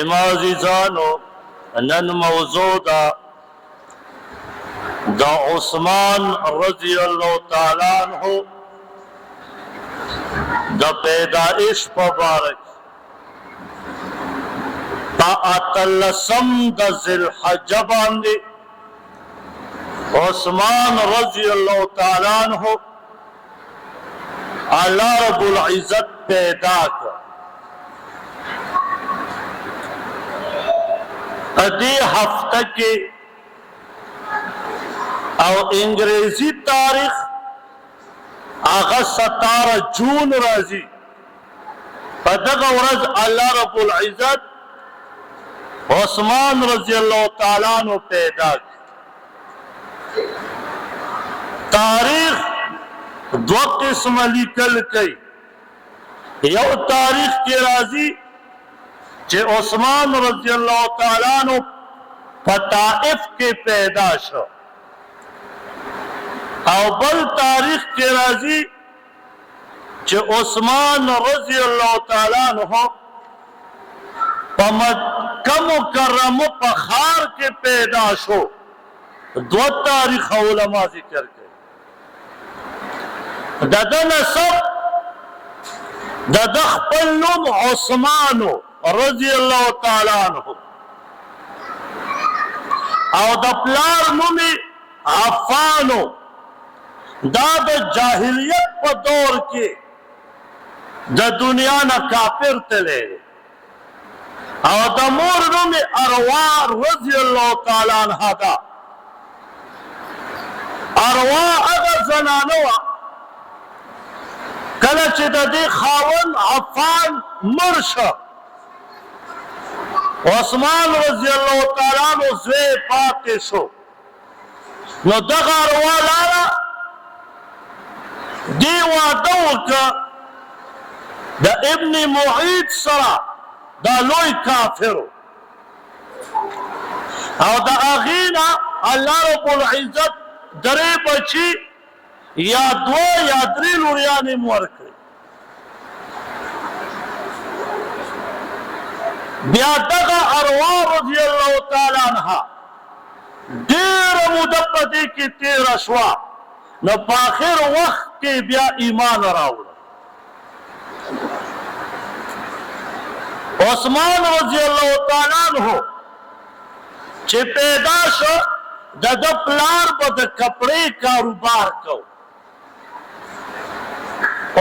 زما عزیزانو نن موضوع دا عثمان رضی اللہ تعالی عنہ دا پیدائش مبارک تا اتلسم دا ذوالحجہ باندې عثمان رضی اللہ تعالی عنہ اللہ رب العزت پیدا کر ادی ہفتہ کے او انگریزی تاریخ آغا 17 جون رازی پدغ ورز اللہ رب العزت عثمان رضی اللہ تعالیٰ عنہ پیدا کی تاریخ دو قسم لکل کئی یو تاریخ کے رازی کہ عثمان رضی اللہ تعالیٰ عنہ طائف کے پیدا شو او بل تاریخ کے رازی کہ عثمان رضی اللہ تعالیٰ عنہ پا مکہ مکرمہ پا خار کے پیدا شو دو تاریخ علماء ذکر کے دادا نسب دادا خپل نوم عثمانو رضی اللہ تعالیٰ عنہ او دا پلار نومی عفانو دا دا جاہلیت پا دور کے دا دنیا نا کافر تلے او دا مور نومی اروار رضی اللہ تعالیٰ عنہ دا اروار اگر زنانوا کلچ دا دی خاون عفان مرشا عثمان رضی اللہ تعالیٰ عنہ زوے پاتے شو نو دغا اروار لالا دی وعدو کا دا ابن معید سرا دا لوی کافرو او دا اغینا اللہ رب العزت درے بچی یا دو یا دری لوریانی مورکری بیا دغا ارواح رضی اللہ تعالیٰ عنہ دیر مدبتی کی تیر شوا نو پاخر وقت کے بیا ایمان راولا عثمان رضی اللہ تعالیٰ عنہ چھے پیدا شو دا پلار با دا کپڑے کاروبار کو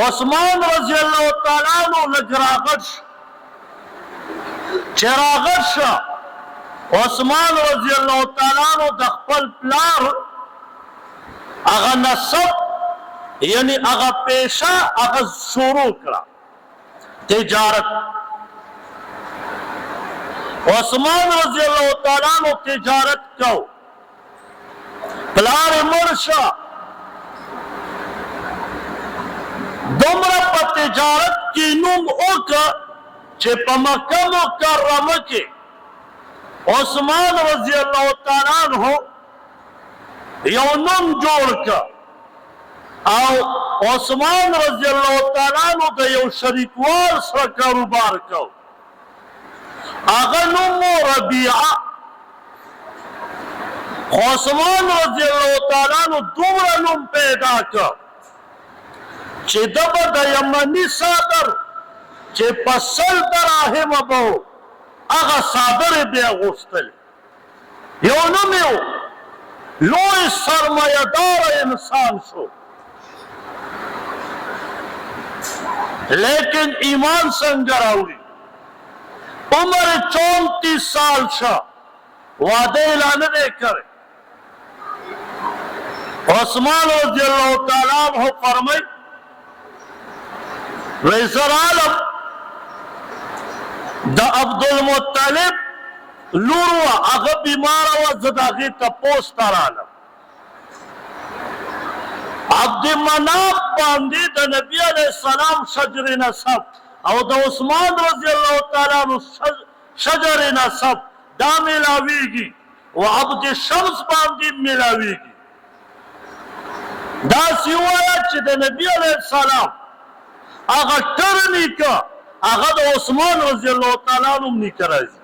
عثمان رضی اللہ تعالیٰ عنہ لگراغت شو چراغت شو عثمان رضی اللہ تعالیٰ عنہ دا خپل پلار اغا نصب یعنی اغا پیشہ اغا شروع کرا تجارت عثمان رضی اللہ تعالیٰ عنہ تجارت کو پلار مرشا دمرا پا تجارت کی نوم اوکا چھے پا مکہ مکرمہ کے عثمان رضی اللہ تعالیٰ عنہ یو نوم جوڑ کا او عثمان رضی اللہ تعالیٰ عنہ دا یو شریکوار سر کاروبار کو آغا نوم ربیعہ عثمان رضی اللہ تعالیٰ عنہ دوبرا نوم پیدا کا چھے دبا دا یمنی صادر چھے پسل دراہم ابو آغا صادر بیا غستل یو نوم یو لوی سرمایدار انسان شو لیکن ایمان سنگر آوری عمر 34 سال شا وعدے اعلان دے کرے عثمان رضی اللہ تعالیٰ عنہ فرمائی ریزر عالم دا عبدالمطلب لوروا اغا بیمارا و زداغی تا پوستر عالم عبد مناف باندی دا نبی علیہ السلام شجر نصب او دا عثمان رضی اللہ تعالیٰ عنہ شجر نصب دا ملاویگی و عبد شمس باندی ملاویگی دا سیوایا چی دا نبی علیہ السلام اغا ٹرنی کا اغا دا عثمان رضی اللہ تعالیٰ عنہ نی کرازی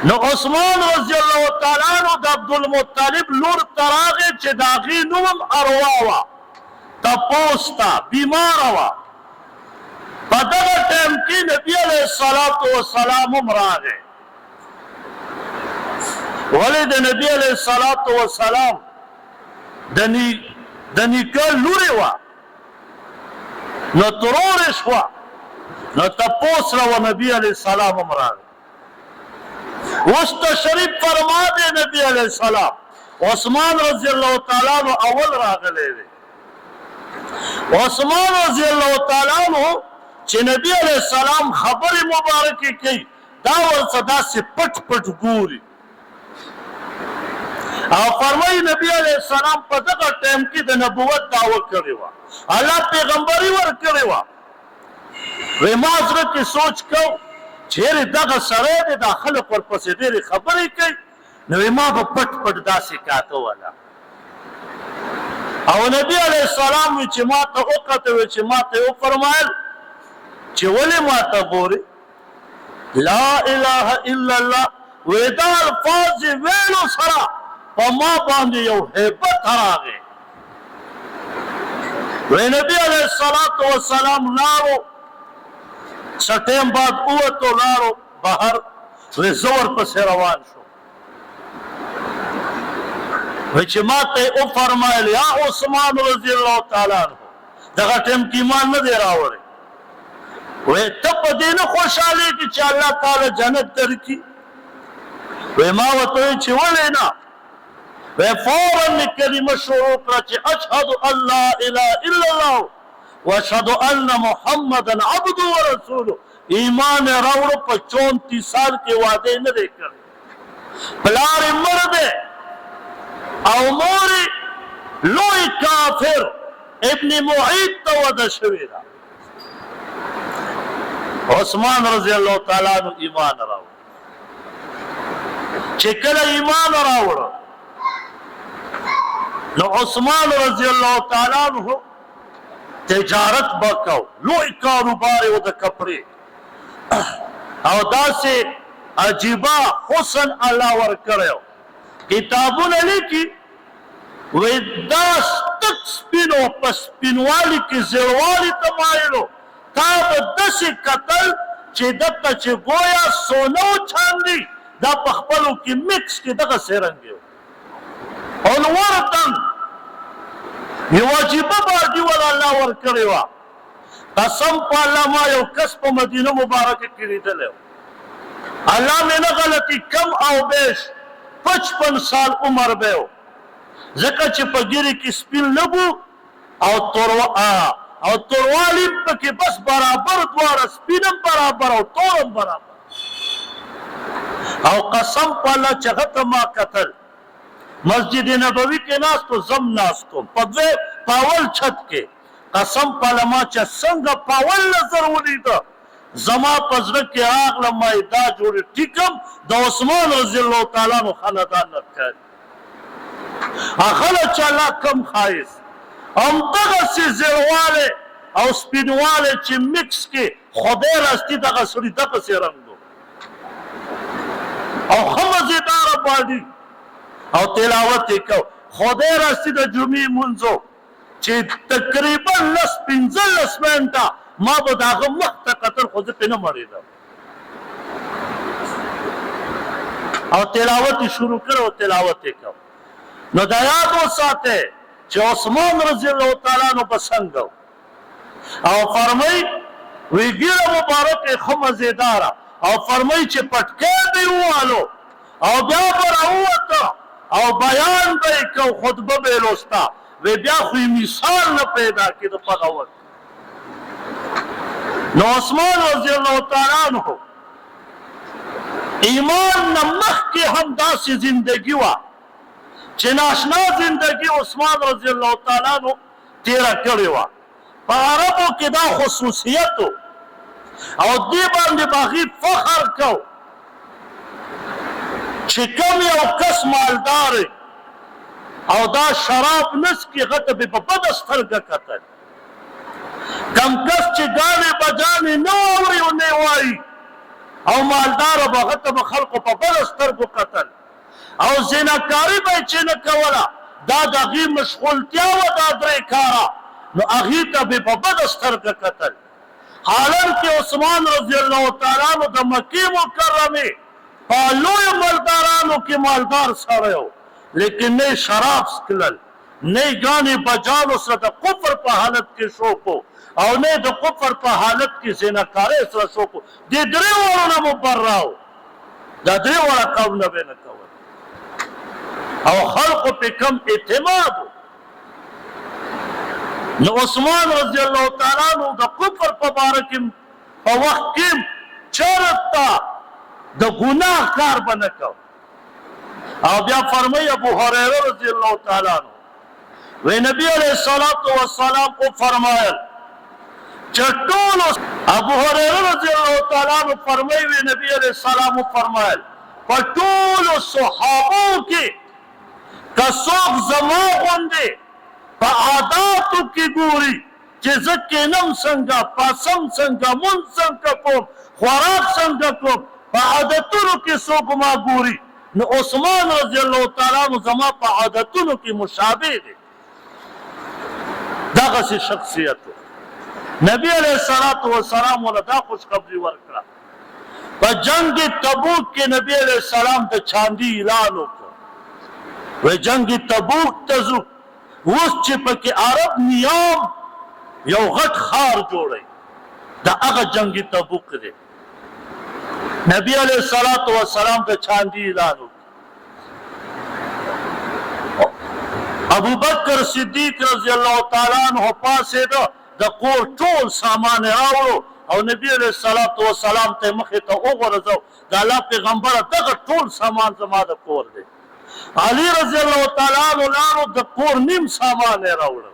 نو عثمان رضی الله تعالی عنہ د عبدالمطلب لور تراغه چې داغي نوم اروا وا تپوستا بیمار وا په دغه ټیم کې نبی علیہ الصلوۃ والسلام راغی ولې د نبی علیہ الصلوۃ والسلام د نیکه لوري وا نو ترور شوا نو تپوس را نبی علیہ السلام راغی اوس تشریف فرما دے نبی علیہ السلام عثمان رضی اللہ تعالیٰ عنہ اول راغلے دے عثمان رضی اللہ تعالیٰ عنہ چې نبی علیہ السلام خبر مبارکی کی داور صدا سے پٹ پٹ گوری او فرمائی نبی علیہ السلام په دغه ټیم کې د نبوت دعوه کړې وه الله پیغمبري ورکړې وه وی ما زړه کې سوچ کو چیرې دغه سړی دی دا خلک ورپسې ډېرې خبرې کوي نو ما به پټ پټ داسې کاته وله او نبی علیہ السلام وی چې ما ته وکته وی چې ما ته وفرمایل چې ولې ما ته ګورې لا اله الا الله وی دا الفاظ ویلو سره په ما باندې یو هیبت راغی وی نبی علیہ الصلوۃ والسلام لاړو سٹیم بعد اوتو لارو بہر وی زور پس روان شو وی چی ماتے او فرمائل یا عثمان رضی اللہ تعالیٰ عنہ دغا ٹیم کی ایمان نہ دے راوڑے وی تب دین خوشحالی کی چی اللہ تعالی جنت در کی وی ماوتوی چی ولینا وی فوراً کلمہ شروع کرا چی اشہد اللہ الہ الا اللہ واشهد ان محمدن عبد و رسول ایمان راوړو په 34 سال کې وعده نه دی کړی پلار مرد او مور لوی کافر ابن معید ته وعده شوی دا عثمان رضی الله تعالی عنہ ایمان راوړ چې کله ایمان راوړ نو عثمان رضی الله تعالی عنہ تجارت بکاو لوی کاروبار و د کپڑے او داسې عجیبه حسن الله ورکړیو کتابونه لیکي وی دا ستک سپینو په سپینوالي کې زیړوالي ته مایلو تا به داسې کتل چې دته چې گویا سونه و چاندي دا په خپلو کې مکس کې دغه سرنګ یو انورتن یو عجیبه باردی والا الله ورکړی وه قسم په الله ما یو کس په مدینه مبارکه کې لیدلی الله مې نه غلطي کم او بیش 55 سال عمر به و ځکه چې په ګیرې کې سپین لبو او توروالي پکې بس برابر دواړه سپینم برابر او تورم برابر او قسم په الله چې هغه ته ما کتل مسجد نبوی کې ناستو زم ناستو پاول چھت کې قسم پالما چې څنګه پاول نظر ولیده زما پزړه کې راغله ما دا جوړې ټیکم د عثمان رضی الله تعالی عنہ خاندان نه کړ اخله چې الله کم خایس هم دغسې زیړوالی او سپینوالی چې مکس کې خدای راستی دغه سړي دغسې رنګ او ښه مزېداره باډي او تلاوت یې کو خدای راستی د جمعې مونځو چې تقریبا 15 منټه ما به د هغه مخ ته کتل خو زه پرې نه مړېدم او تلاوت یې شروع کړ او تلاوت یې کو نو دا یاد وساتئ چې عثمان رضی الله تعالی عنہ به څنګه او فرمایي وی ګیره مبارکه ښه مزېداره او فرمایي چې پټکی به یې ووالو او بیا به راووته او بیان به یې کو خطبه به یې لوسته وی بیا خو یې مثال نه پیدا کړي د هغه وخت نو عثمان رضی الله تعالی عنہ ایمان نه مخکې هم داسې زندگی وه چې ناشنا زندگی عثمان رضی الله تعالی عنہ تیره کړې وه په عربو کې دا خصوصیت و او دې باندې به هغوی فخر کو چې کوم یو کس مالدار او دا شراب نسکي هغه ته به په بده سترګه کتل کم کس چې ګانې بجانې نه اوري او نه وایي او مالدار به هغه ته به خلکو په بده سترګو کتل او زینهکاري به یې چې نه کوله دا د هغې مشغولتیا وه دا درې کاره نو هغې ته به په بده سترګه کتل حالانکه عثمان رضی الله تعالی عنہ د مکې مکرمې په لویو مالدارانو کې مالدار سړی و لیکن نه شراب څښلل نه یې ګانې بجانو سره د کفر په حالت کې شوق و او نه د کفر په حالت کې زینهکارۍ سره شوق و دې درې واړو نه مبرا و دا درې واړه کارونه به یې نه کول او خلقو پې کم اعتماد و نو عثمان رضی الله تعالی عنہ د کفر په باره کې په وخت کې چرته د ګناه کار به نه کو او بیا فرمایي ابو هریره رضی الله تعالی عنہ وی نبی علیہ الصلوۃ والسلام کو فرمایل چې ټول ابو هریره رضی الله تعالی عنہ فرمایي وی نبی علیہ السلام فرمایل په ټول صحابو کې که څوک زما غوندې په عاداتو کې ګوري چې زه کینم څنګه پاسم څنګه مونځ څنګه کوم خوراک څنګه کوم په عادتونو کې څوک ما ګوري نو عثمان رضی الله تعالی عنہ زما په عادتونو کې مشابه دی دغسې شخصیت نبی علیہ الصلوۃ والسلام ولې دا خوشخبري ورکړه په جنگ تبوک کې نبی علیہ السلام د چاندي اعلان وکړ وی جنگ تبوک ته ځو اوس چې پکې عرب نیام یو غټ ښار جوړی د هغه جنگ تبوک دی نبی علیہ الصلوۃ والسلام د چاندي اعلان وکړ ابو بکر صدیق رضی الله تعالی عنہ پاسېده د کور ټول سامان راوړو او نبی علیہ الصلوۃ والسلام ته مخې ته وغورځو د الله پیغمبره دغه ټول سامان زما د کور دی علی رضی الله تعالی عنہ لاړو د کور نیم سامان یې راوړو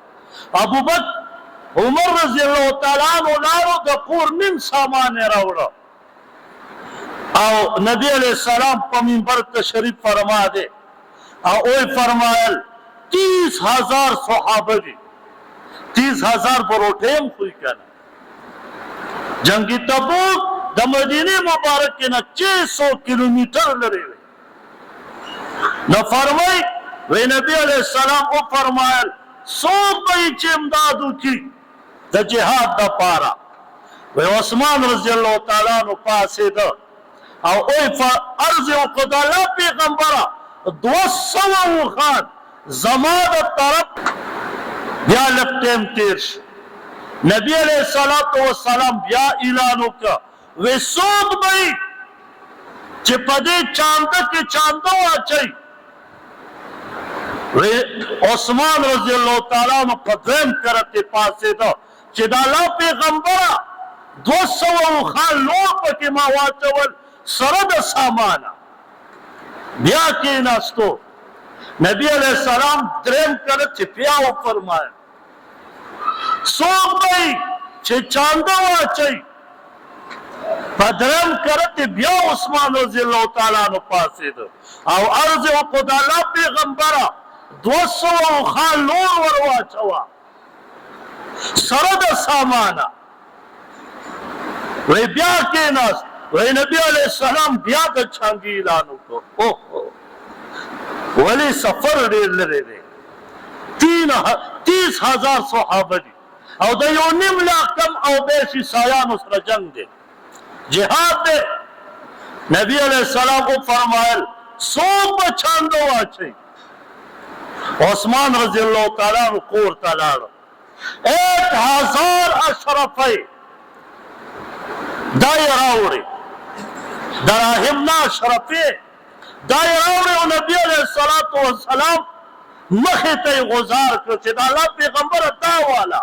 ابو بکر عمر رضی الله تعالی عنہ لاړو د کور نیم سامان یې راوړو او نبی علیہ السلام په منبر تشریف فرما دے او اوی فرمایل 30,000 صحابه دي 30,000 بروټه هم خوې کنه جنگی تبوک د مدینه مبارک نه 600 کیلومتر لري نو فرمای وی نبی علیہ السلام او فرمایل څوک به چې امداد وکړي د جهاد دپاره وی عثمان رضی الله تعالی عنہ پاسېده او اوی عرض وکړه د الله پیغمبره 200 اوښان زما د طرف بیا لږ ټیم تېر شو نبی علیہ الصلوۃ والسلام بیا اعلان وکړه وی څوک به چې په دې چانده کې چانده واچوي وی عثمان رضی الله تعالی عنہ په دویم کرته پاسېده چې د الله پیغمبره 200 اوښان نور پکې ما واچول سره د سامانه بیا کېناستو نبی علیہ السلام دریم کرت چې بیا وفرمایل څوک به چې چانده واچوي په دریم کرت بیا عثمان رضی الله تعالی عنہ پاسېده او عرض وکړه د الله پیغمبره 200 اوښان نور ور واچوه سره د سامانه وی بیا کېناست وی نبی علیہ السلام بیا د چاندي اعلان وکړو اوه ولی سفر ډېر لرې دی 30,000 صحابه دي او د یو نیم لاخ کم او بیش عیسایانو سره جنگ دی جهاد دی نبی علیہ السلام کو فرمایل څوک به چانده واچوي عثمان رضی الله تعالی عنہ کور ته لاړو 1000 اشرفی دا یې راوړي دراهم نه اشرفی دا یې راوړي او نبی علیہ الصلوۃ والسلام مخې ته یې غزار کړ چې د الله پیغمبره دا والا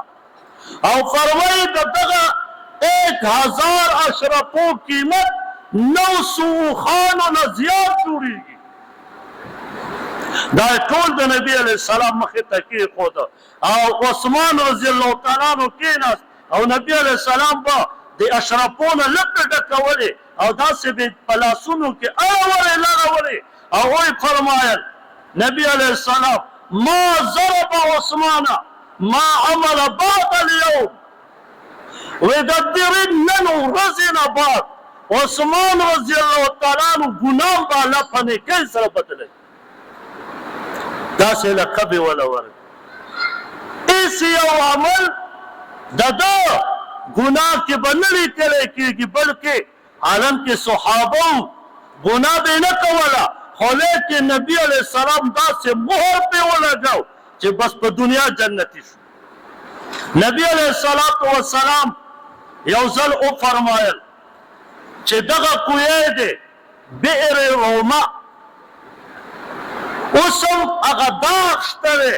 او فرمایي د دغه 1000 اشرفو قیمت 900 اوښانو نه زیات جوړېږي دا ټول د نبی علیہ السلام مخې ته کېښود او عثمان رضی الله تعالی عنہ کېناست او نبی علیہ السلام به د اشرفو نه لکه ډکولې او داسې به په لاسونو کې اړولې لړولې او وی فرمایل نبی علیہ السلام ما ضرب عثمان ما عمل بعد اليوم وی د دې نن ورځې نه بعد عثمان رضی اللہ تعالیٰ عنہ گناہ بالا پنے کئی سر بدلے دا سے لقب والا ورد اس یو عمل دا گناہ کے بنلی کرے کی بلکہ عالم کے صحابوں گناہ بے نہ کولا خولے کے نبی علیہ السلام دا سے مہر پہ والا جاؤ کہ بس پہ دنیا جنتی شو نبی علیہ السلام یوزل او فرمائل کہ دغا کوئے دے بئر روما اسم اگا داخشترے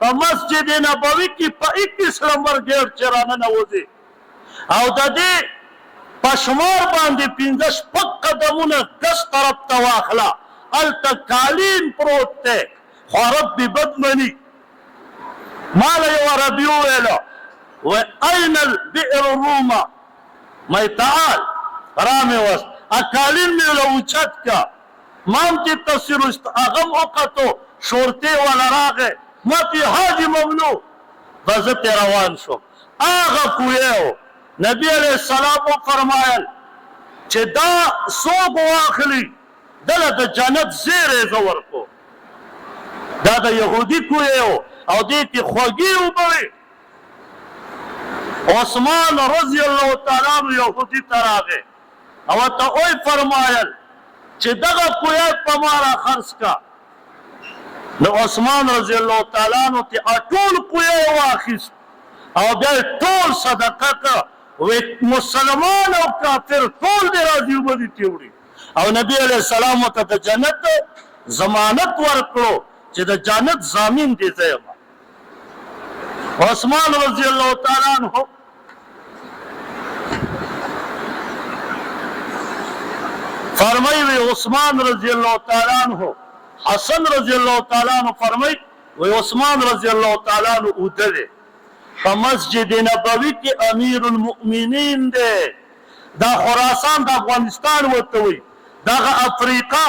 پا مسجد نبوی کی پا 21 نمبر گیٹ چرانا نوزی او دا دے پشمار باندی 15 پک قدمون 10 طرف تواخلا التا کالین پروت تے خورب بی بدمنی مالا یو عربیو ویلو وَأَيْنَ الْبِئْرُ الرُّومَ میں تعال رامي وس اکالین میں لوچت کا مام کی تصویر اغم اوقاتو شورتے والا راغے ماتی حاجی ممنوع بزت روان شو آغا کوئیو نبی علیہ السلام فرمائل چه دا سوگ واخلی دل دا جنت زیر زور کو دا یہودی کوئیو او دیتی خوگیو بڑی عثمان رضی اللہ تعالیٰ یہودی تراغے او تا اوی فرمایل چه دغا کوئی پمارا خرس کا نو عثمان رضی اللہ تعالیٰ عنہ تی اٹول کوئی واخیست او بیای طول صدقہ کا مسلمان او کافر طول دی راضی بدی تیوڑی او نبی علیہ السلام تا دا جنت زمانت ورکلو چه دا جنت زامین دیتے عثمان رضی اللہ تعالیٰ عنہ فرمائی وی عثمان رضی اللہ تعالیٰ عنہ حسن رضی اللہ تعالیٰ عنہ فرمائی وی عثمان رضی اللہ تعالیٰ عنہ ادھے فمسجد نبوی کی امیر المؤمنین دے دا خراسان دا افغانستان وطوئی دا افریقہ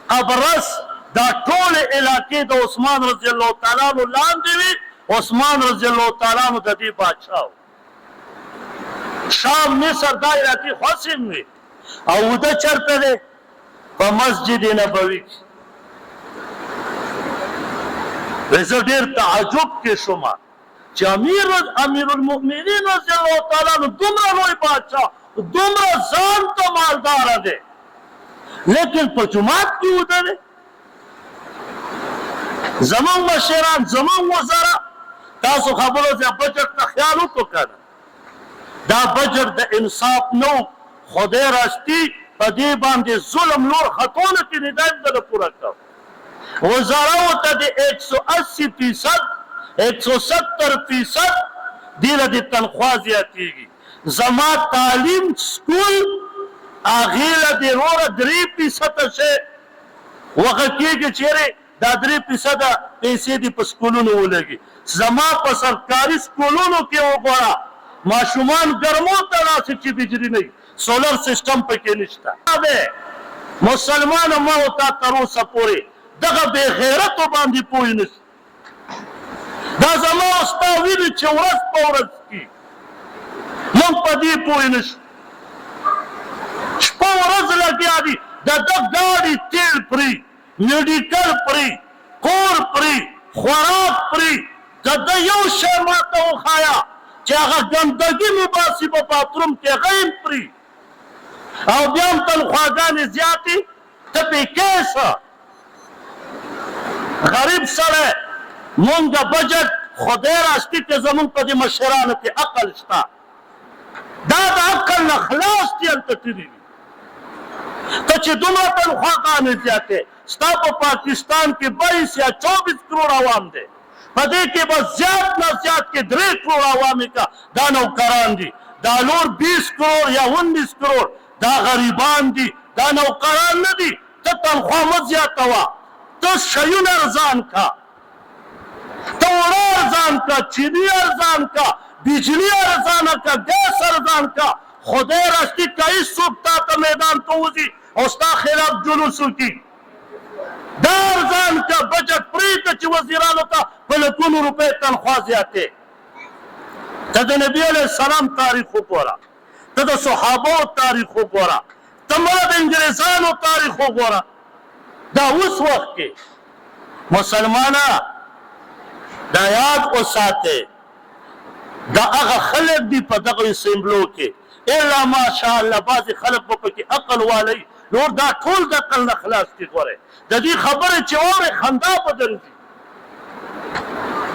قبرس دا طول علاقے دا عثمان رضی اللہ تعالیٰ عنہ لان دیوی عثمان رضی اللہ تعالیٰ عنہ دا دی بادشاہ شام مصر دا علاقی خاصم میں او دا چرته دے پا مسجد نبوی کی ویسا دیر تعجب کے شما چی امیر المؤمنین رضی اللہ تعالیٰ نے دمرا نوی بادشاہ دمرا زان تو مالدارا دے لیکن پا جماعت کی ہوتا دے زمان مشیران زمان وزارا تاسو خبرو سے بجٹ تا خیالو تو کنا دا بجٹ دا انصاف نو خودے راستی پدی باندے ظلم نور خطونتی ندائم دا پورا کر وزارہ ہوتا دے 180% 170% دیل دی تنخوازی آتی گی زما تعلیم سکول آغیل دی رورا 3% سے وقت کیے گی چیرے دا 3% پیسے دی پا سکولونو ہو لگی زما پا سرکاری سکولونو کے ہو گوڑا معشومان گرمو تلا سے چی بجری نہیں سولر سسٹم پہ کے نشتا مسلمان موتا ترو سپورے دغا بے غیرتو باندی پوئی نشتا دا زمان استاویلی چورس پورس کی من پا دی پوئی نشتا شپا ورز لگیا دی دا گاڑی تیل پری میڈیکل پری کور پری خوراک پری دا یو شیماتا ہو خایا چاہا گندگی مباسی با باتروم کے غیم پری او بیام تنخواگانی زیادی تپی کیسا غریب سرے مونگا بجٹ خودیر آستی کے زمان پا دی مشہرانتی عقل شتا دادا عقل نخلاص تی انتتیری تو چی دمرا تنخواگانی زیادی ستا پا پاکستان کی 22 یا 24 کروڑ عوام دے پدے کے بس زیاد نہ زیاد کے 3 کروڑ عوامی کا دانو کران دی دالور 20 کروڑ یا 19 کروڑ دا غریبان دی دا نوکران ندی تا تنخواہ مت زیادتا ہوا تو شیون ارزان کا توڑا ارزان کا چینی ارزان کا بجلی ارزان کا گیس ارزان کا خودے رشتی کئی سوکتا تا میدان توزی استا خلاف جلوسو کی دا ارزان کا بجٹ پریتا چی وزیرانو تا پلکون روپے تنخواہ زیادتے تا دا نبی علیہ السلام تاریخ پورا ته د صحابو تاریخ وګوره، ته مړه د انګریزانو تاریخ وګوره. دا اوس وخت کې مسلمانه دا یاد وساتئ، دا هغه خلک دي په دغه اسمبلو کې الا ماشاء الله بعضې خلک به پکې عقل والی، نور دا ټول د عقل نه خلاص دي. ګورئ د دې خبرې چې واورئ خندا به درځي،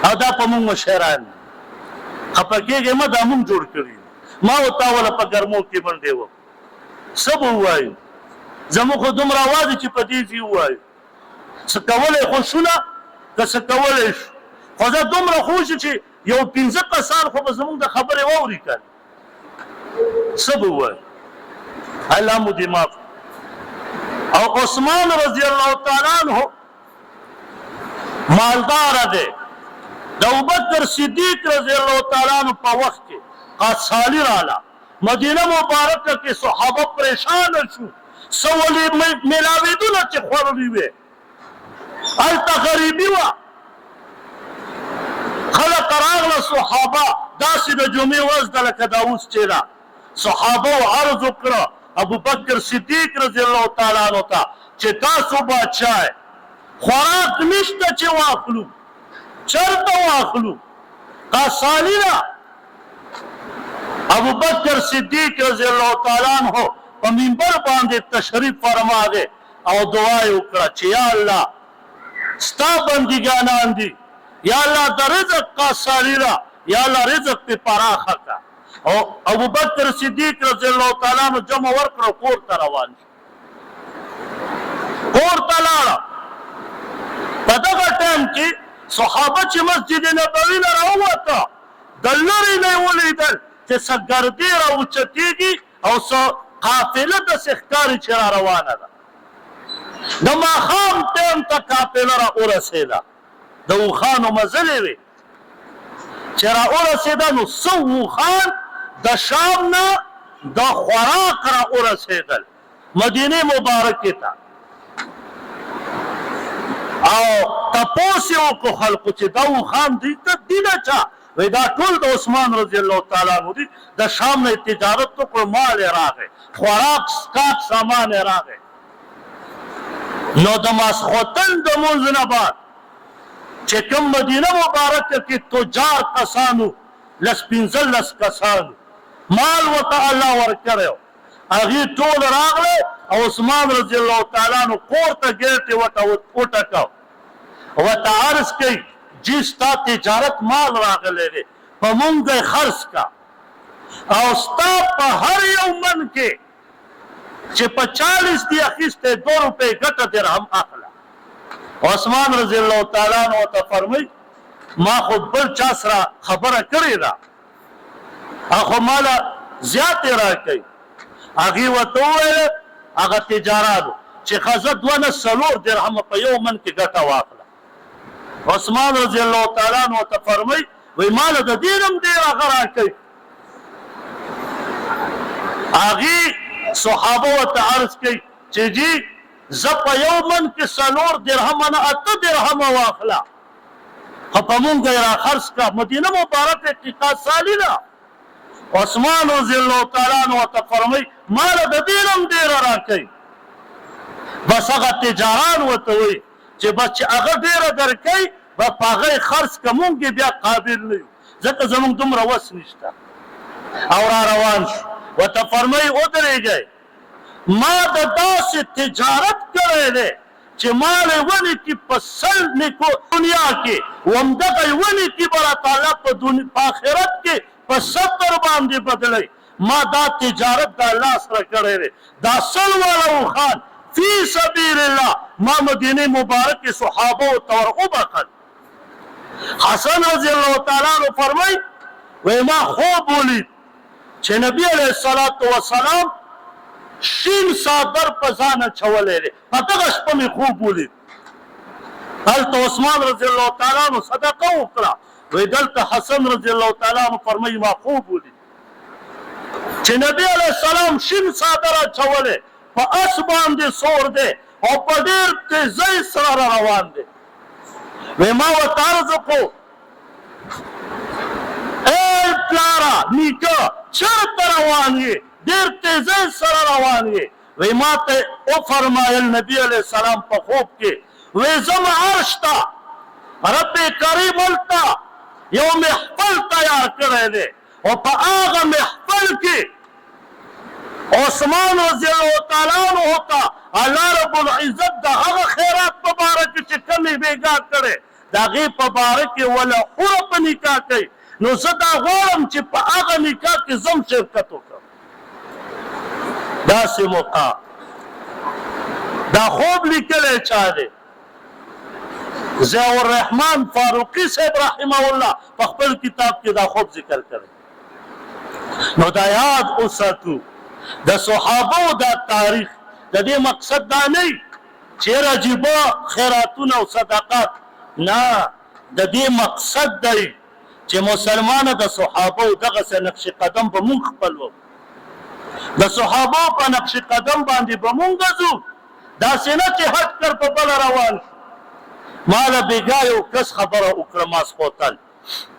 او دا په موږ مشران دي. خفه کېږئ مه، دا موږ جوړ کړي. ما ورته اوله په ګرمو کې منډې وم، څه به ووایو؟ زموږ خو دومره اواز چې په دې ځي ووایو. څه کولی خو شونه که څه کولی شو، خو زه دومره خوش چې یو 15 کسان خو به زموږ د خبرې واوري که څه به ووایو. الله مو دې معاف. او عثمان رضی الله تعالی عنہ مالدار دی. د ابوبکر صدیق رضی الله تعالی عنہ په وخت کې قاصالی رااله، مدینه مبارکه کې صحابه پریشان شو، څه ولې میلاوېدونه چې خوړلي وې، هلته غریبي وه. خلک راغله صحابه داسې د جمعې ورځ ده لکه دا اوس چې ده. صحابه عرض وکړه ابوبکر صدیق رضی الله تعالی عنہ ته چې تاسو بادشاه خوراک نشته چې واخلو، چرته واخلو؟ قاصالی نه. ابوبکر صدیق رضی الله تعالی عنہ په منبر باندې تشریف فرما دی او دعا یې وکړه چې یا الله ستا بندګانان دي، یا الله د رزق قاصالی را، یا الله رزق پې پراخه کړه. او ابوبکر صدیق رضی الله تعالی عنہ جمع ورکړه، کور ته روان شو، کور ته لاړه. په دغه ټایم کې صحابه چې مسجد نبوي نه راووته، د لرې نه یې ولیدل چې څه ګردې راوچتېږي او څه قافله داسې ښکاري چې را روانه ده. د ماښام ټایم ته قافله را ورسېده، د اوښانو مزلې وې چې را ورسېده، نو څه اوښان د شام نه د خوراک را ورسېدل مدینې مبارکې ته. او تپوس یې وکړو خلکو چې دا اوښان دوی ته دي نه چا؟ وایي دا ټول د عثمان رضی الله تعالی عنہ دي، د شام نه تجارت وکړو، مال یې راغی، خوراک سکاک سامان یې راغی. نو د ماسخوتن د مونځ نه بعد چې کوم مدینه مبارکه کې تجار کسانو 15 کسانو مال ورته الله ورکړی، هغې ټول راغلی او عثمان رضی الله تعالی عنہ کور ته ګیټ یې ورته وټکاو، ورته عرض کوي جی ستا تجارت مال راغلی دی، په مونږ یې خرڅ کا، او ستا په هر یو من کې چې په 40 دی اخیستی 2 روپۍ ګټه درهم اخله. عثمان رضی الله تعالی عنہ ورته فرمایي ما خو بل چا سره خبره کړې ده، خو ماله زیاتې راکوي. هغې ورته وویل هغه تجارانو چې ښه زه 2 نه 4 درهمه په یو من کې ګټه واخله. عثمان رضی الله تعالی عنہ ورته فرمایي وایي ماله د دې نه هم ډېر هغه راکوي. هغې صحابه ورته عرض کوي چې جی زه په یو من کې 4 درهمه نه 8 درهمه واخله، خو په مونږ یې راخرڅ کړه، مدینه مبارکه کې قاصالی ده. عثمان رضی الله تعالی عنہ ورته فرمایي ماله د دې نه هم ډېره راکوي. بس هغه تجاران ورته وایي چې بس چې هغه ډېره درکوي به په هغه یې خرڅ کړه، مونږ یې بیا قابل نه یو، ځکه زمونږ دومره وس نشته. او را روان شو، ورته فرمایي ودرېږئ، ما د داسې تجارت کړی دی چې مال یې ونیکي په 100 نیکو دنیا کې، همدغه یې ونیکي به راته الله په آخرت کې په 70 باندې بدلوي. ما دا تجارت د الله سره کړی دی. دا 100 والا اوښان فی سبیل الله ما مدینې مبارکې صحابو ته ور وبخل. حسن رضی الله تعالی عنہ فرمایي وایي ما خوب ولید چې نبی علیه الصلاة والسلام شین څادر په ځان اچولی دی، په دغه شپه مې خوب ولید. هلته عثمان رضی الله تعالی عنہ صدقه وکړه، وایي دلته حسن رضی الله تعالی عنہ فرمایي ما خوب ولید چې نبی علیه السلام شین څادر اچولی، په اس باندې سور دی او په ډېر تیزۍ سره روان دی. وایي ما ورته عرض وکړو ای پلاره نیکه چېرته روان یې؟ ډېر تیزۍ سره روان یې. وی ما ته وفرمایل نبي علیه السلام په خوب کې وی زه عرش ته رب کریم هلته یو محفل تیار کړی دی او په هغه محفل کې عثمان رضی الله تعالی عنہ ته الله رب العزت د هغه خیرات په باره کې چې کوم یې بېګا کړی د هغې په باره کې وله حوره په نکاح کوي. نو زه دا غواړم چې په هغه نکاح کې زم شرکت وکړم. داسې موقع دا خوب لیکلی چا دی؟ ضیاء الرحمن فاروقي صاحب رحمه الله په خپل کتاب کې دا خوب ذکر کړی. نو دا یاد وساتو د صحابو دا تاریخ د دې مقصد دا نه چې عجیبه خیراتونه او صدقات نه، د دې مقصد دی چې مسلمانه د صحابو دغسې نقش قدم به مونږ خپل وو، د صحابو په نقش قدم باندې به مونږ ځو. داسې نه چې هټ کر په بله روان شو. ما له بېګا یو کس خبره وکړه ماسخوتن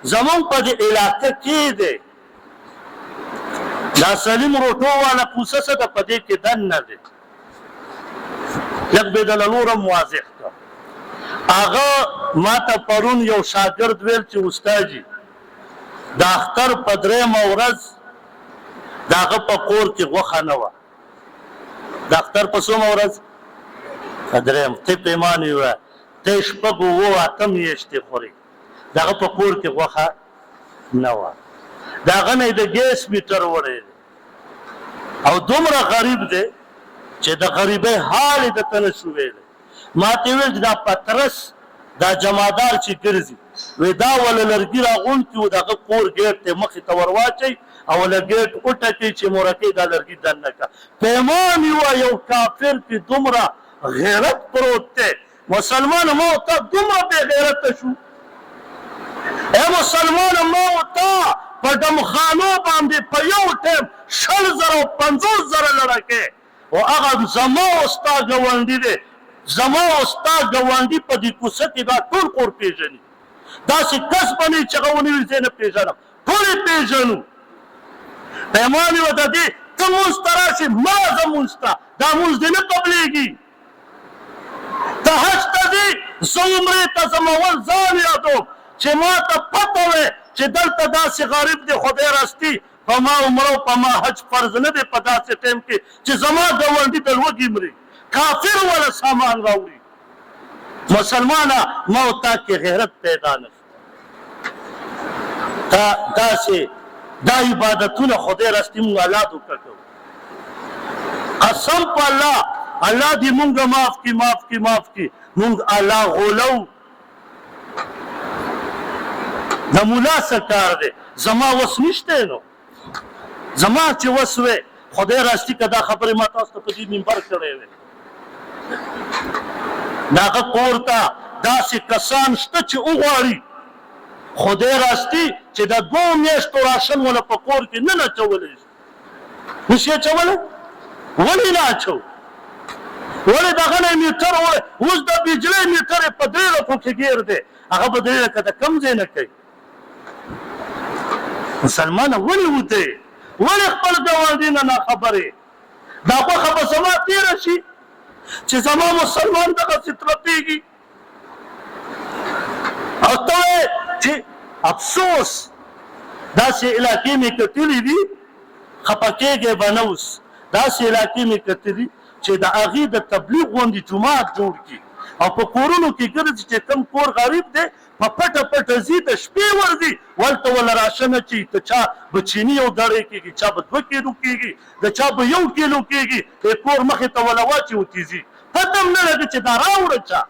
زمونږ په دې علاقه کې دی دا سلیم روټو والا کوڅه څه ده په دې کې دننه دی لږ بېدله نورم واضح کړه. هغه ما ته پرون یو شاګرد ویل چې استاجي د اختر په درېیمه ورځ د هغه په کور کې غوښه نه وه. د اختر په څومه ورځ؟ په درېیم. ته پیمانې ووایه ته شپږ اووه اته میاشتې خورې، د هغه په کور کې غوښه نه وه. د هغه نه یې د ګیس میټر وړی دی او دومره غریب دی چې د غریبۍ حال یې درته نه شو ویلی. ما ته ویل چې دا پترس دا جمادار چې ګرځي وی دا وله لرګي راغونډ کړي و د هغه کور ګیټ ته مخې ته ور واچوي او له ګیټ وټکوي چې مورکۍ دا لرګي دننه کړه. پیمان یې یو کافر کې دومره غیرت پروت دی. مسلمان ما ورته دومره بې غیرته شو. ای مسلمان ما ورته په ډمخانو باندې په یو ټیم 20,000 او 50,000 لړکې او هغه زما او ستا ګاونډي دی. زما او ستا ګاونډي په دې کوڅه کې دا ټول کور پېژني. داسې کس به نه وي چې هغه ونه وي زه یې نه پېژنم، ټول یې پېژنو. پیمان یې ورته دی ته مونځ ته راشې مه راځه مونځ ته، دا مونځ دې نه قبلېږي. ته حج ته ځې زه عمرې ته ځم اول ځان یادوم چې ما ته پته وی چې دلته داسې غریب دی خدای راستي په ما عمره او په ما حج فرض نه دی په داسې ټایم کې چې زما ګاونډي د لوږې مري. کافر ولا سامان راوړي. مسلمانه ما او تا کې غیرت پیدا نه شو. داسې دا عبادتونه خدای راستي مونږ اولاد وکړو. قسم په الله الله دې مونږ معاف کړي معاف کړي معاف کړي. مونږ الله غولو. د ملا څه کار دی؟ زما وس نشته نو زما چې وس وی خدای راستي که دا خبرې ما تاسو ته په دې منبر کړی وی د هغه کور ته داسې کسان شته چې وغواړي خدای راستي چې د 2 میاشتو راشن ونه په کور کې نه اچولی شي. نشي اچولی؟ ولې نه اچو؟ ولې دغه نه میټر وړی اوس د بجلۍ میټر یې په 3 لکو کې ګیر دی هغه په 3 لکه د کم ځای نه کوي. مسلمانه ولې وتې؟ ولې خپل ګاونډي نه ناخبرې؟ دا غوښه به زما تېره شي چې زما مسلمان دغسې ترپېږي او ته وایې چې افسوس داسې علاقې مې کتلي دي خفه کېږئ به نه اوس. داسې علاقې مې کتلي چې د هغې د تبلیغ غوندې جومات جوړ کړي او په کورونو کې ګرځي چې کوم کور غریب دی په پټه پټه ځي د شپې ورځي ولته وله راشن اچوي. د چا به چیني یو دړی کېږي، چا به 2 کیلو کېږي، د چا به 1 کیلو کېږي. د کور مخې ته وله واچي وتیځي پته هم نه لګي چې دا راوړه چا.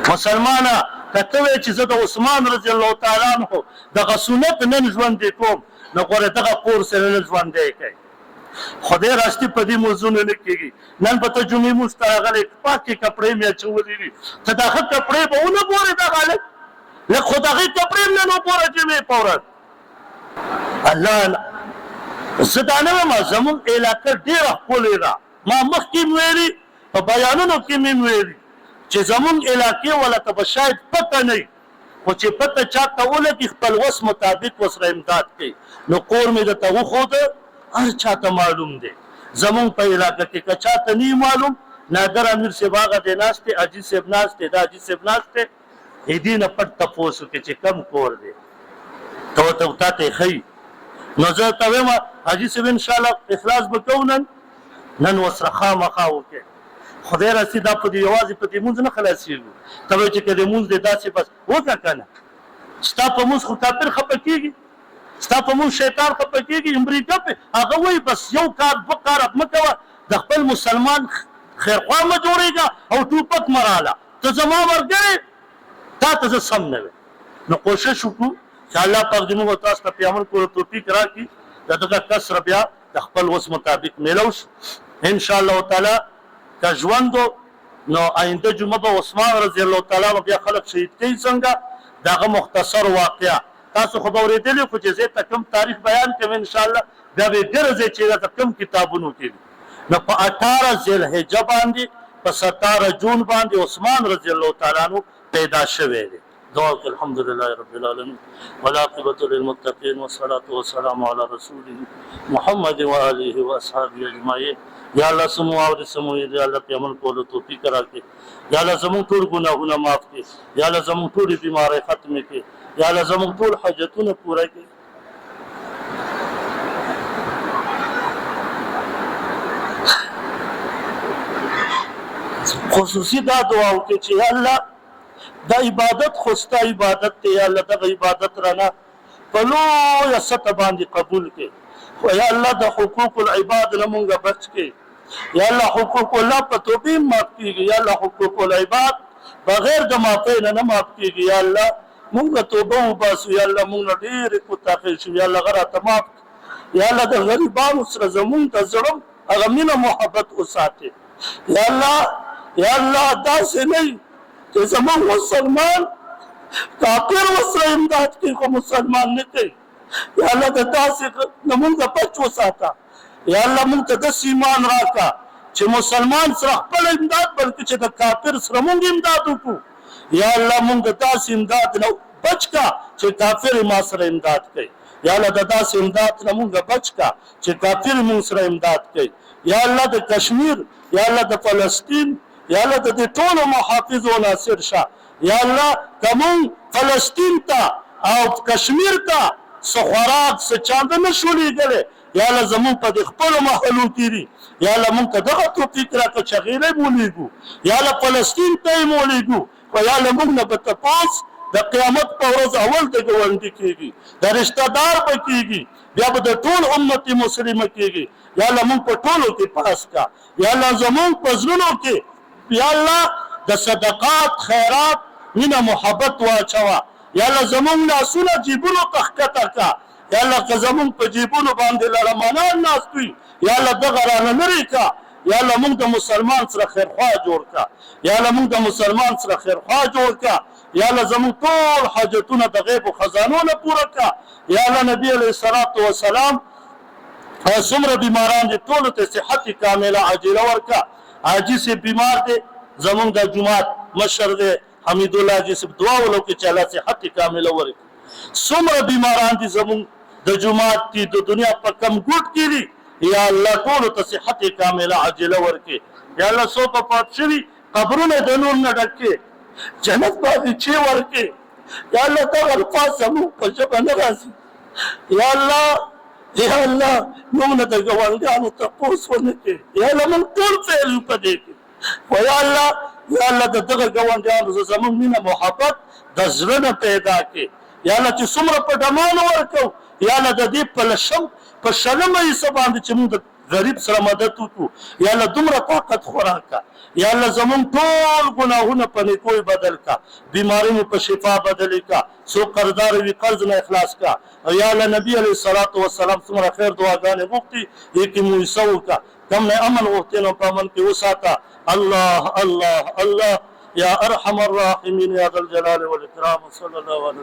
مسلمانه که ته وایې چې زه د عثمان رضی الله تعالی عنه دغه سنت نن ژوندی کوم نو غوره دغه کور سره نه ژوندی کوي. خدای راستي په دې موضوع نه کېږي. نن به ته جمعې مونځ ته راغلی پاکې کپړې مې اچولي دي ته د هغه کپړې به ونه ګورې دغه هلک لږ خو د هغې کپړې هم نن وګوره جمعې په ورځ. الله زه دا نه وایم زمونږ علاقه ډېره ښکلې ده. ما مخکې م ویلي په بیانونو کې مې م ویلي چې زمونږ علاقې والا ته به شاید پته نه وي خو چې پته چا ته ولګي خپل وس مطابق ورسره امداد کوي. نو کور مې درته وښوده هر چاته معلوم دی. زمون په علاقه کې که چاته نه معلوم، نادر امیر صاحب هغه دی ناست دی، حاجي صاحب ناست دی، دا حاجي صاحب ناست دی، دې نه پټ تپوس وکړي چې کم کور دی ته ته ښیي. نو زه ته وایم حاجي صاحب انشاءالله اخلاص به کوو نن ورسره خامخا وکړې. خدای راسي دا په دې یوازې په دې مونځ نه خلاصېږو. ته وایې چې که د مونځ دی داسې بس وکړه که نه. ستا په مونځ خو کافر خفه کېږي، ستا په مونځ شیطان خفه کېږي، امریکا پې هغه وایي بس یو کار دوه کار مه کوه، د خپل مسلمان خیرخوا مه جوړېږه او ټوپک مه راله، ته زما ملګری تا ته زه سم نه ویم. نو کوشش وکړو چې الله پاک دې موږ تاسو ته په عمل کولو توفیق راکړي، د دغه کسر بیا د خپل وس مطابق میلو شو انشاءالله تعالی. که ژوند نو آینده جمعه به عثمان رضی الله تعالی عنه بیا خلک شهید کوي څنګه، دغه مختصر واقعه تاسو خو به اورېدلي، خو چې زه ته کوم تاریخ بیان کوم انشاءالله بیا به ګرځئ چې دا کوم کتابونو کې دي. نو په 18 ذوالحجه باندې په 17 جون باندې عثمان رضی الله تعالی عنه پیدا شوی دی. دعا وکړئ الحمدلله رب العالمین والعاقبة للمتقین والصلاة والسلام علی رسوله محمد و آله و اصحابه اجمعین. یا الله سمو او سمو یا الله په عمل کولو توفیق راکړي. یا الله زموږ ټول ګناهونه معاف کړي. یا الله زموږ ټول بیماری ختم کړي. یا الله زموږ ټول حاجتونه پوره کړي. خصوصي دا دعا وکړي چې یا الله دا عبادت خو ستا عبادت دی، یا الله دغه عبادت رانه په لویه سطح باندې قبول کړي. خو یا الله د حقوق العباد نه مونږ بچ کړي. یا الله حقوق الله په توبې معاف کېږي. یا الله حقوق العباد بغیر د معافۍ نه معاف کېږي. یا الله مونږ توبه وباسو. یا الله مونږ نه ډېرې کوتاهۍ شوي، یا الله هغه راته معاف کړي. یا الله د غریبانو سره زمونږ د زړه هغه مینه محبت وساتې. یا الله داسې نه وي چې زمونږ مسلمان کافر ورسره امداد کوي خو مسلمان نه کوي. یا الله د داسې نه مونږ بچ وساته. یا الله مونږ ته داسې ایمان راکړه چې مسلمان سره خپل امداد بلکې چې د کافر سره مونږ امداد وکړو. یا الله مونږ د داسې امداد نه بچ کړه چې کافر ما سره امداد کوي. یا الله د داسې امداد نه مونږ بچ کړه چې کافر مونږ سره امداد کوي. یا الله د کشمیر، یا الله د فلسطین، یا الله د دې ټولو محافظ او ناصر شه. یا الله که مونږ فلسطین ته او کشمیر ته څه خوراک څه چانده نه شو لېږلی، یا الله زمونږ په دې خپلو محلو کې دي. یا الله مونږ ته دغه توفیق راکړه چې هغې مو لېږو. یا الله فلسطین ته یې مو لېږو. خو یا الله مونږ نه به تپوس د قیامت په ورځ اول د ګاونډي کېږي، د رشته دار به کېږي، بیا به د ټول امت مسلمه کېږي. یا الله مونږ په ټولو کې پاس کا. یا الله زمونږ په زړونو کې یا الله د صدقات خیرات مینه محبت واچوه. یا الله زمونږ لاسونه جیبونو ته ښکته کړه. یا الله که زمونږ په جیبونو باندې لړمانان ناست وي، یا الله دغه رانه لرې کړه. یا الله مونږ د مسلمان سره خیرخوا جوړ کړه. یا الله مونږ د مسلمان سره خیرخوا جوړ کړه. یا الله زمونږ ټول حاجتونه د غیب و خزانو نه پوره کړه. یا الله نبي علیه الصلاة والسلام څومره بیماران دي ټولو ته صحت کامله عاجله ورکړه. حاجي صاحب بیمار دی، زمونږ د جومات مشر دی حمید الله حاجي صاحب دعا ولوکړي چې الله صحت کامله ورکړي. څومره بیماران دي زمونږ د جومات دي د دنیا په کم ګوټ کې دي، یا الله ټولو ته صحت کامله عاجله ورکړي. یا الله څوک پات شوي قبرونه د نور نه ډک کړي، جنت باغچې ورکړي. یا الله دغه الفاظ زمونږ په ژبه نه راځي. یا الله مونږ نه د ګاونډیانو تپوس ونه کړي. یا الله مونږ ټول فعل یو په دې کې. خو یا الله د دغه ګاونډیانو زمونږ مینه محبت د زړه نه پیدا کړي. یا الله چې څومره په ډمانو ورکوو، یا الله د دې په شلمه حصه باندې چې مونږ د غریب سره مدد وکړو، یا الله دومره طاقت خوراک کړه. یا الله زمونږ ټول ګناهونه په نیکوی بدل کړه، بیماري مو په شفا بدلې کړه، څوک قرضدار وي قرض نه اخلاص کړه. او یا الله نبي علیه الصلاة والسلام څومره خیر دعاګانې غوښتي یې کې مو حصه وکړه. کم نه امن غوښتي نو په امن کې وساته. الله الله الله یا ارحم الراحمین یا ذا الجلال والاکرام. صلی الله علیه